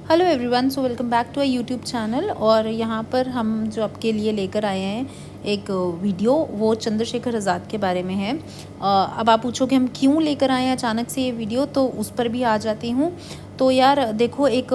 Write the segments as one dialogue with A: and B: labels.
A: Hello everyone, so welcome back to a YouTube channel. और यहाँ पर हम जो आपके लिए लेकर आए हैं एक वीडियो, वो चंद्रशेखर आज़ाद के बारे में है। अब आप पूछोगे हम क्यों लेकर आए हैं अचानक से ये वीडियो, तो उस पर भी आ जाती हूँ। तो यार देखो, एक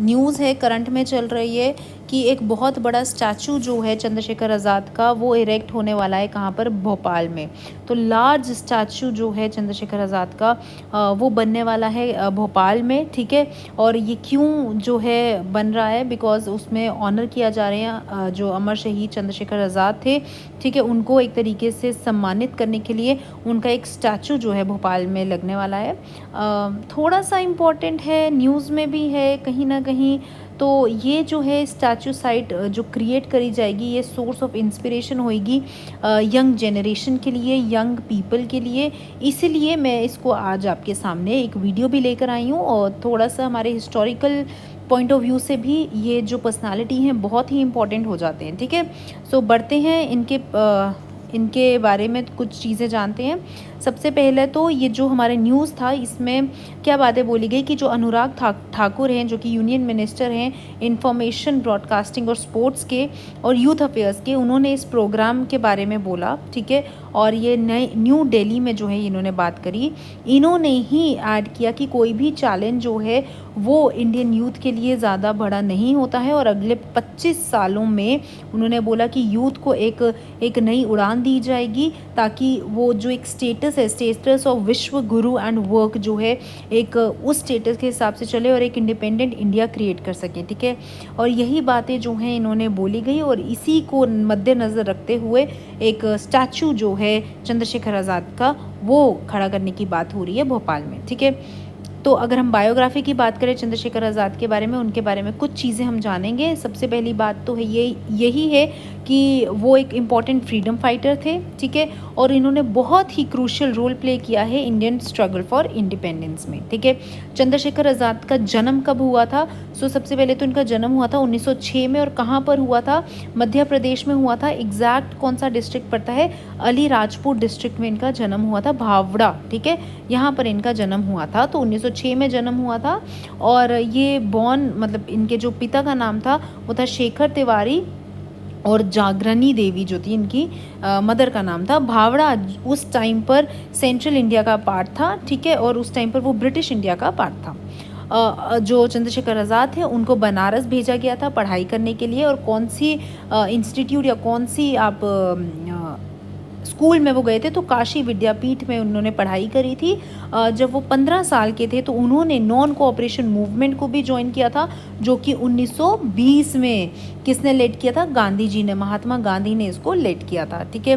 A: न्यूज़ है करंट में चल रही है कि एक बहुत बड़ा स्टैचू जो है चंद्रशेखर आज़ाद का, वो इरेक्ट होने वाला है। कहाँ पर? भोपाल में। तो लार्ज स्टैचू जो है चंद्रशेखर आज़ाद का वो बनने वाला है भोपाल में, ठीक है। और ये क्यों जो है बन रहा है, बिकॉज उसमें ऑनर किया जा रहे हैं जो अमर शहीद चंद्रशेखर आज़ाद थे, ठीक है। उनको एक तरीके से सम्मानित करने के लिए उनका एक स्टैचू जो है भोपाल में लगने वाला है। थोड़ा सा इम्पोर्टेंट है, न्यूज़ में भी है कहीं ना कहीं। तो ये जो है स्टैचू साइट जो क्रिएट करी जाएगी, ये सोर्स ऑफ इंस्पिरेशन होएगी यंग जनरेशन के लिए, यंग पीपल के लिए। इसीलिए मैं इसको आज आपके सामने एक वीडियो भी लेकर आई हूँ, और थोड़ा सा हमारे हिस्टोरिकल पॉइंट ऑफ व्यू से भी ये जो पर्सनालिटी हैं बहुत ही इंपॉर्टेंट हो जाते हैं, ठीक है। सो बढ़ते हैं इनके बारे में कुछ चीज़ें जानते हैं। सबसे पहले तो ये जो हमारे न्यूज़ था, इसमें क्या बातें बोली गई कि जो अनुराग ठाकुर हैं, जो कि यूनियन मिनिस्टर हैं इंफॉर्मेशन, ब्रॉडकास्टिंग और स्पोर्ट्स के और यूथ अफेयर्स के, उन्होंने इस प्रोग्राम के बारे में बोला, ठीक है। और ये न्यू दिल्ली में जो है इन्होंने बात करी। इन्होंने ही ऐड किया कि कोई भी चैलेंज जो है वो इंडियन यूथ के लिए ज़्यादा बड़ा नहीं होता है, और अगले 25 सालों में उन्होंने बोला कि यूथ को एक नई उड़ान दी जाएगी, ताकि वो जो एक स्टेटस ऑफ विश्व गुरु एंड वर्क जो है, एक उस स्टेटस के हिसाब से चले और एक इंडिपेंडेंट इंडिया क्रिएट कर सके, ठीक है। और यही बातें जो हैं इन्होंने बोली गई, और इसी को मद्देनज़र रखते हुए एक स्टैचू जो है चंद्रशेखर आज़ाद का, वो खड़ा करने की बात हो रही है भोपाल में, ठीक है। तो अगर हम बायोग्राफी की बात करें चंद्रशेखर आज़ाद के बारे में, उनके बारे में कुछ चीज़ें हम जानेंगे। सबसे पहली बात तो है यही है कि वो एक इम्पॉर्टेंट फ्रीडम फाइटर थे, ठीक है। और इन्होंने बहुत ही क्रूशियल रोल प्ले किया है इंडियन स्ट्रगल फॉर इंडिपेंडेंस में, ठीक है। चंद्रशेखर आज़ाद का जन्म कब हुआ था? सबसे पहले तो इनका जन्म हुआ था 1906 में। और कहाँ पर हुआ था? मध्य प्रदेश में हुआ था। एग्जैक्ट कौन सा डिस्ट्रिक्ट पड़ता है? अलीराजपुर डिस्ट्रिक्ट में इनका जन्म हुआ था, भावड़ा, ठीक है। यहाँ पर इनका जन्म हुआ था। तो 1906 में जन्म हुआ था। और ये मतलब इनके जो पिता का नाम था वो था शेखर तिवारी, और जागरनी देवी जो थी इनकी मदर का नाम था। भावड़ा उस टाइम पर सेंट्रल इंडिया का पार्ट था, ठीक है। और उस टाइम पर वो ब्रिटिश इंडिया का पार्ट था। जो चंद्रशेखर आज़ाद थे उनको बनारस भेजा गया था पढ़ाई करने के लिए। और कौन सी इंस्टीट्यूट या कौन सी आप स्कूल में वो गए थे, तो काशी विद्यापीठ में उन्होंने पढ़ाई करी थी। जब वो 15 साल के थे तो उन्होंने नॉन कोऑपरेशन मूवमेंट को भी ज्वाइन किया था, जो कि 1920 में किसने लेड किया था? गांधी जी ने, महात्मा गांधी ने इसको लेड किया था, ठीक है।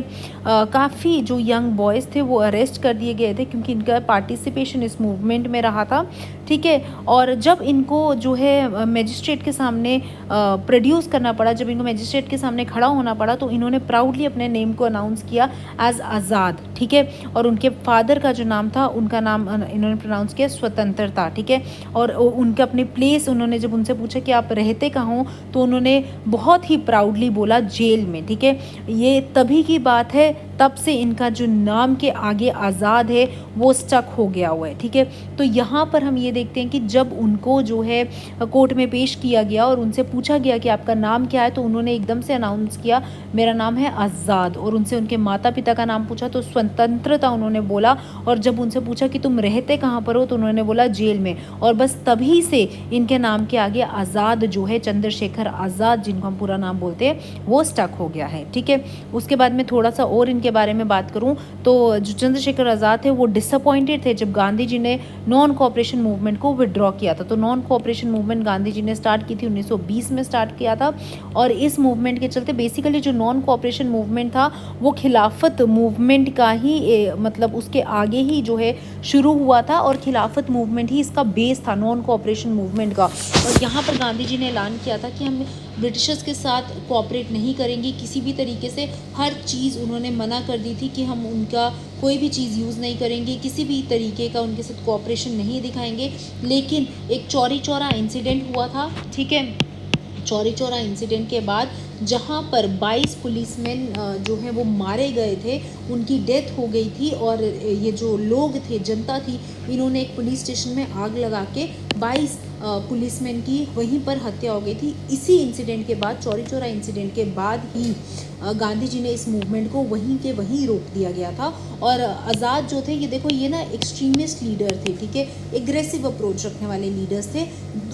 A: काफ़ी जो यंग बॉयज़ थे वो अरेस्ट कर दिए गए थे, क्योंकि इनका पार्टिसिपेशन इस मूवमेंट में रहा था, ठीक है। और जब इनको जो है मजिस्ट्रेट के सामने प्रोड्यूस करना पड़ा, जब इनको मजिस्ट्रेट के सामने खड़ा होना पड़ा, तो इन्होंने प्राउडली अपने नेम को अनाउंस किया एज आज़ाद, ठीक है। और उनके फादर का जो नाम था, उनका नाम इन्होंने प्रोनाउंस किया स्वतंत्रता, ठीक है। और उनके अपने प्लेस, उन्होंने जब उनसे पूछा कि आप रहते कहाँ हो, तो उन्होंने बहुत ही प्राउडली बोला जेल में, ठीक है। ये तभी की बात है, तब से इनका जो नाम के आगे आज़ाद है वो स्टक हो गया हुआ है, ठीक है। तो यहाँ पर हम ये देखते हैं कि जब उनको जो है कोर्ट में पेश किया गया और उनसे पूछा गया कि आपका नाम क्या है, तो उन्होंने एकदम से अनाउंस किया मेरा नाम है आज़ाद। और उनसे उनके माता पिता का नाम पूछा तो स्वतंत्रता उन्होंने बोला। और जब उनसे पूछा कि तुम रहते कहाँ पर हो, तो उन्होंने बोला जेल में। और बस तभी से इनके नाम के आगे आज़ाद जो है, चंद्रशेखर आज़ाद जिनको हम पूरा नाम बोलते हैं, वो स्टक हो गया है, ठीक है। उसके बाद में थोड़ा सा और के बारे में बात करूं, तो जो चंद्रशेखर आज़ाद थे वो डिसअपॉइंटेड थे जब गांधी जी ने नॉन कोऑपरेशन मूवमेंट को विड्रॉ किया था। तो non cooperation movement Gandhi ji ने स्टार्ट की थी, 1920 में स्टार्ट किया था। और इस मूवमेंट के चलते बेसिकली जो नॉन कोऑपरेशन मूवमेंट था वो खिलाफत मूवमेंट का ही मतलब उसके आगे ही जो है शुरू हुआ था, और खिलाफत मूवमेंट ही इसका बेस था, नॉन कोऑपरेशन मूवमेंट का। और यहाँ पर गांधी जी ने ऐलान किया था कि हम ब्रिटिशर्स के साथ कोऑपरेट नहीं करेंगे किसी भी तरीके से। हर चीज़ उन्होंने मना कर दी थी कि हम उनका कोई भी चीज़ यूज़ नहीं करेंगे, किसी भी तरीके का उनके साथ कोऑपरेशन नहीं दिखाएंगे। लेकिन एक चौरी चौरा इंसिडेंट हुआ था, ठीक है। चौरी चौरा इंसिडेंट के बाद जहाँ पर 22 पुलिसमैन जो हैं वो मारे गए थे, उनकी डेथ हो गई थी। और ये जो लोग थे, जनता थी, इन्होंने एक पुलिस स्टेशन में आग लगा के 22 पुलिसमैन की वहीं पर हत्या हो गई थी। इसी इंसिडेंट के बाद, चौरी चौरा इंसिडेंट के बाद ही गांधी जी ने इस मूवमेंट को वहीं के वहीं रोक दिया गया था। और आज़ाद जो थे, ये देखो, ये ना एक्सट्रीमिस्ट लीडर थे, ठीक है, एग्रेसिव अप्रोच रखने वाले लीडर्स थे।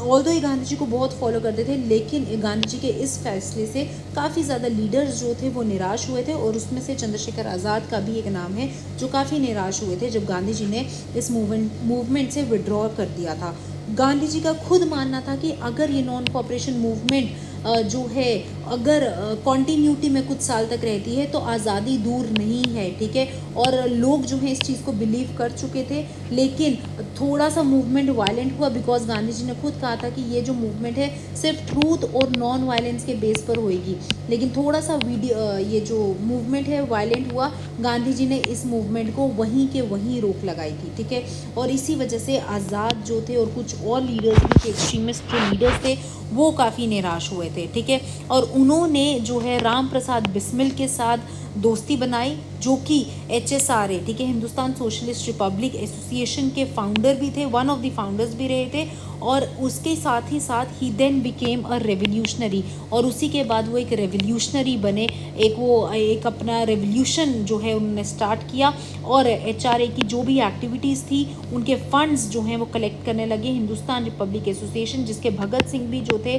A: ऑल्दो ये गांधी जी को बहुत फॉलो करते थे, लेकिन गांधी जी के इस फैसले से काफ़ी ज़्यादा लीडर्स जो थे वो निराश हुए थे, और उसमें से चंद्रशेखर आज़ाद का भी एक नाम है जो काफ़ी निराश हुए थे जब गांधी जी ने इस मूवमेंट से विड्रॉ कर दिया था। गांधी जी का खुद मानना था कि अगर ये नॉन कॉपरेशन मूवमेंट जो है अगर कॉन्टीन्यूटी में कुछ साल तक रहती है तो आज़ादी दूर नहीं है, ठीक है। और लोग जो हैं इस चीज़ को बिलीव कर चुके थे, लेकिन थोड़ा सा मूवमेंट वायलेंट हुआ, बिकॉज गांधी जी ने खुद कहा था कि ये जो मूवमेंट है सिर्फ ट्रूथ और नॉन वायलेंस के बेस पर होएगी। लेकिन थोड़ा सा ये जो मूवमेंट है वायलेंट हुआ, गांधी जी ने इस मूवमेंट को वहीं के वहीं रोक लगाई थी, ठीक है। और इसी वजह से आज़ाद जो थे और कुछ और लीडर्स भी थे, एक्सट्रीमिस्ट जो लीडर्स थे, वो काफ़ी निराश हुए थे, ठीक है। और उन्होंने जो है राम प्रसाद बिस्मिल के साथ दोस्ती बनाई, जो कि HSRA, ठीक है, हिंदुस्तान सोशलिस्ट रिपब्लिक एसोसिएशन के फाउंडर भी थे, वन ऑफ द फाउंडर्स भी रहे थे। और उसके साथ ही देन बिकेम अ रेवोल्यूशनरी, और उसी के बाद वो एक रेवोल्यूशनरी बने, एक अपना रेवोल्यूशन जो है उन्होंने स्टार्ट किया। और HRA की जो भी एक्टिविटीज़ थी, उनके फंड्स जो हैं वो कलेक्ट करने लगे हिंदुस्तान रिपब्लिक एसोसिएशन, जिसके भगत सिंह भी जो थे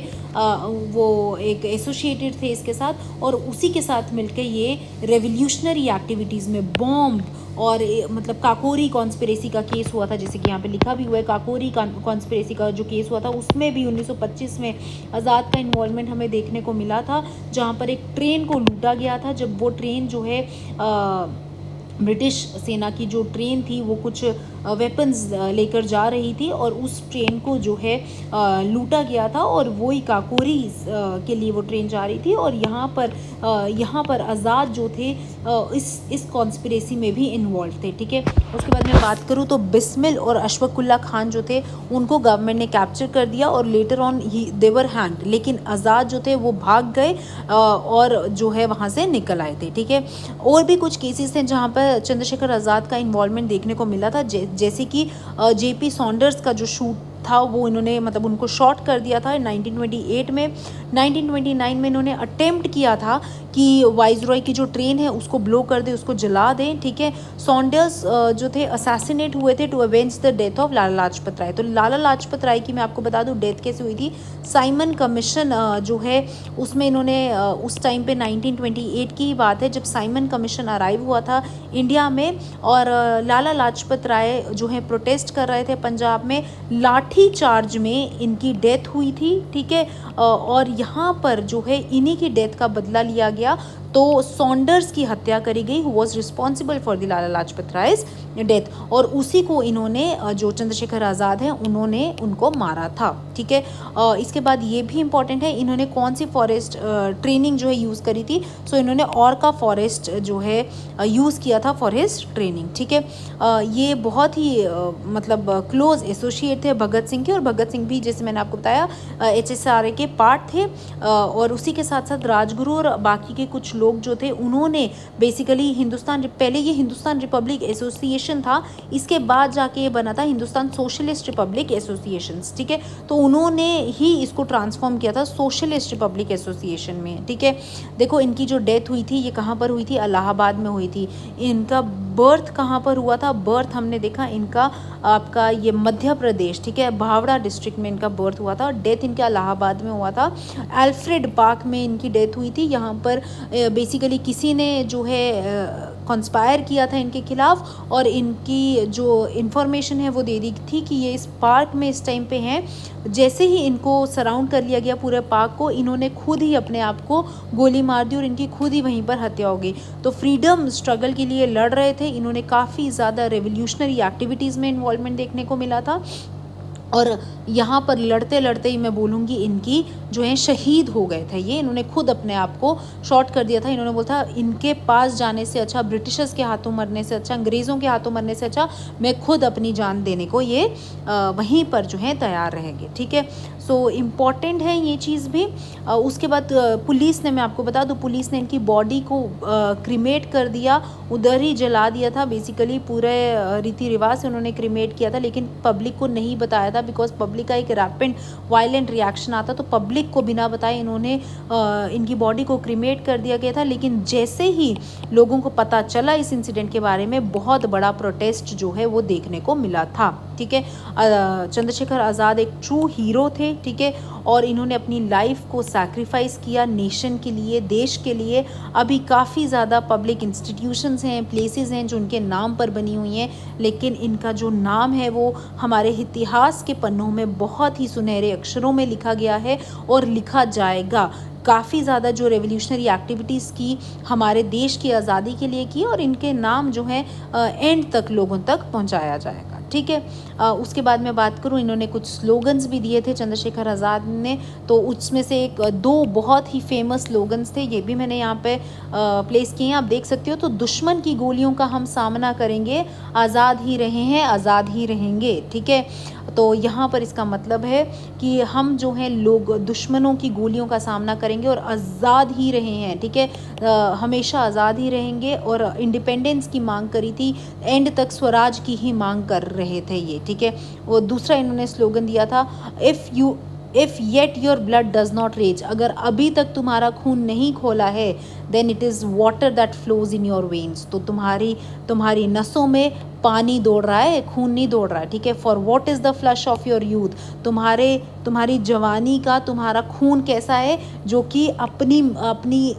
A: वो एक एसोसिएटेड थे इसके साथ। और उसी के साथ मिलकर ये रेवोल्यूशनरी एक्टिविटीज़ में बॉम्ब और मतलब काकोरी कॉन्स्पिरेसी का केस हुआ था, जैसे कि यहाँ पे लिखा भी हुआ है, काकोरी कॉन्स्पिरेसी का जो केस हुआ था उसमें भी 1925 में आज़ाद का इन्वॉल्वमेंट हमें देखने को मिला था, जहाँ पर एक ट्रेन को लूटा गया था। जब वो ट्रेन जो है ब्रिटिश सेना की जो ट्रेन थी वो कुछ वेपन्स लेकर जा रही थी, और उस ट्रेन को जो है लूटा गया था, और वही काकोरी के लिए वो ट्रेन जा रही थी। और यहाँ पर आज़ाद जो थे इस कॉन्स्पिरेसी में भी इन्वॉल्व थे, ठीक है। उसके बाद मैं बात करूँ तो बिस्मिल और अशफाकुल्ला खान जो थे उनको गवर्नमेंट ने कैप्चर कर दिया, और later on they were hanged. लेकिन आज़ाद जो थे वो भाग गए और जो है वहाँ से निकल आए थे, ठीक है। और भी कुछ केसेस थे जहाँ पर चंद्रशेखर आज़ाद का इन्वॉल्वमेंट देखने को मिला था, जैसे कि JP सॉन्डर्स का जो शूट था वो इन्होंने मतलब उनको शॉट कर दिया था 1928 में। 1929 में इन्होंने अटेम्प्ट किया था कि वाइसरॉय की जो ट्रेन है उसको ब्लो कर दे, उसको जला दें, ठीक है। सॉन्डर्स जो थे असैसिनेट हुए थे to avenge the death of Lala Lajpat Rai. तो लाला लाजपत राय की मैं आपको बता दूं डेथ कैसे हुई थी। साइमन कमीशन जो है उसमें इन्होंने उस टाइम पे 1928 की बात है जब साइमन कमीशन अराइव हुआ था इंडिया में, और लाला लाजपत राय जो है प्रोटेस्ट कर रहे थे पंजाब में, लाठी चार्ज में इनकी डेथ हुई थी, ठीक है। और यहाँ पर जो है इन्हीं की डेथ का बदला लिया गया। तो सॉन्डर्स की हत्या करी गई, who was responsible for the Lala Lajpat Rai's death, और उसी को इन्होंने जो चंद्रशेखर आज़ाद हैं उन्होंने उनको मारा था, ठीक है। इसके बाद ये भी इम्पॉर्टेंट है, इन्होंने कौन सी फॉरेस्ट ट्रेनिंग जो है यूज़ करी थी। सो इन्होंने ऑर्का फॉरेस्ट जो है यूज़ किया था फॉर हिज ट्रेनिंग, ठीक है। ये बहुत ही मतलब क्लोज एसोसिएट थे भगत सिंह के, और भगत सिंह भी जैसे मैंने आपको बताया HSRA के पार्ट थे। और उसी के साथ साथ राजगुरु और बाकी के कुछ लोग जो थे उन्होंने बेसिकली पहले ये हिंदुस्तान रिपब्लिक एसोसिएशन था, इसके बाद जाके ये बना था हिंदुस्तान सोशलिस्ट रिपब्लिक एसोसिएशन, ठीक है। तो उन्होंने ही इसको ट्रांसफॉर्म किया था सोशलिस्ट रिपब्लिक एसोसिएशन में, ठीक है। देखो इनकी जो डेथ हुई थी ये कहाँ पर हुई थी, इलाहाबाद में हुई थी। इनका बर्थ कहाँ पर हुआ था, बर्थ हमने देखा इनका आपका ये मध्य प्रदेश, ठीक है, भावड़ा डिस्ट्रिक्ट में इनका बर्थ हुआ था। डेथ इनका इलाहाबाद में हुआ था, अल्फ्रेड पार्क में इनकी डेथ हुई थी। यहाँ पर बेसिकली किसी ने जो है कंस्पायर किया था इनके खिलाफ, और इनकी जो इन्फॉर्मेशन है वो दे दी थी कि ये इस पार्क में इस टाइम पे हैं। जैसे ही इनको सराउंड कर लिया गया पूरे पार्क को, इन्होंने खुद ही अपने आप को गोली मार दी और इनकी खुद ही वहीं पर हत्या हो गई। तो फ्रीडम स्ट्रगल के लिए लड़ रहे थे, इन्होंने काफ़ी ज़्यादा रेवोल्यूशनरी एक्टिविटीज़ में इन्वॉल्वमेंट देखने को मिला था, और यहाँ पर लड़ते लड़ते ही मैं बोलूँगी इनकी जो है शहीद हो गए थे ये। इन्होंने खुद अपने आप को शॉट कर दिया था। इन्होंने बोला था इनके पास जाने से अच्छा, ब्रिटिशर्स के हाथों मरने से अच्छा, अंग्रेज़ों के हाथों मरने से अच्छा मैं खुद अपनी जान देने को ये वहीं पर जो है तैयार रहेंगे, ठीक है। सो इम्पॉर्टेंट है ये चीज़ भी। उसके बाद पुलिस ने, मैं आपको बता दूँ, पुलिस ने इनकी बॉडी को क्रीमेट कर दिया, उधर ही जला दिया था। बेसिकली पूरे रीति रिवाज से उन्होंने क्रीमेट किया था, लेकिन पब्लिक को नहीं बताया था था, बिकॉज पब्लिक का एक रैपिड वायलेंट रिएक्शन आता तो पब्लिक को बिना बताए इन्होंने इनकी बॉडी को क्रीमेट कर दिया गया था। लेकिन जैसे ही लोगों को पता चला इस इंसिडेंट के बारे में, बहुत बड़ा प्रोटेस्ट जो है वो देखने को मिला था। ठीक है, चंद्रशेखर आज़ाद एक ट्रू हीरो थे। ठीक है, और इन्होंने अपनी लाइफ को सैक्रिफाइस किया नेशन के लिए, देश के लिए। अभी काफ़ी ज़्यादा पब्लिक इंस्टीट्यूशंस हैं, प्लेसेस हैं जो उनके नाम पर बनी हुई हैं, लेकिन इनका जो नाम है वो हमारे इतिहास के पन्नों में बहुत ही सुनहरे अक्षरों में लिखा गया है और लिखा जाएगा। काफ़ी ज़्यादा जो रेवोल्यूशनरी एक्टिविटीज़ की, हमारे देश की आज़ादी के लिए की, और इनके नाम जो है एंड तक लोगों तक पहुंचाया जाएगा। ठीक है, उसके बाद मैं बात करूं, इन्होंने कुछ स्लोगन्स भी दिए थे चंद्रशेखर आज़ाद ने, तो उसमें से दो बहुत ही फेमस स्लोगन्स थे, ये भी मैंने यहाँ पे प्लेस किए हैं, आप देख सकते हो। तो दुश्मन की गोलियों का हम सामना करेंगे, आज़ाद ही रहे हैं, आज़ाद ही रहेंगे। ठीक है, तो यहाँ पर इसका मतलब है कि हम जो हैं लोग दुश्मनों की गोलियों का सामना करेंगे और आज़ाद ही रहे हैं। ठीक है, हमेशा आज़ाद ही रहेंगे, और इंडिपेंडेंस की मांग करी थी, एंड तक स्वराज की ही मांग कर रहे थे ये। ठीक है, वो दूसरा इन्होंने स्लोगन दिया था, if yet your blood does not rage, अगर अभी तक तुम्हारा खून नहीं खोला है, then it is water that flows in your veins, तो तुम्हारी नसों में पानी दौड़ रहा है, खून नहीं दौड़ रहा है। ठीक है, for what is the flush of your youth, तुम्हारी जवानी का तुम्हारा खून कैसा है, जो कि अपनी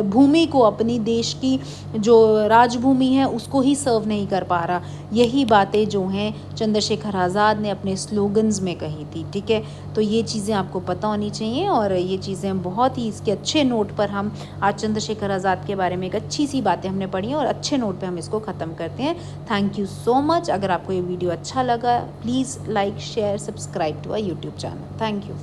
A: भूमि को, अपनी देश की जो राजभूमि है उसको ही सर्व नहीं कर पा रहा। यही बातें जो हैं चंद्रशेखर आज़ाद ने अपने स्लोगन्स में कही थी। ठीक है, तो ये चीज़ें आपको पता होनी चाहिए, और ये चीज़ें बहुत ही इसके अच्छे नोट पर हम आज चंद्रशेखर आज़ाद के बारे में एक अच्छी सी बातें हमने पढ़ी, और अच्छे नोट पे हम इसको ख़त्म करते हैं। Thank you so much. अगर आपको ये वीडियो अच्छा लगा, please like, share, subscribe to our YouTube channel. Thank you.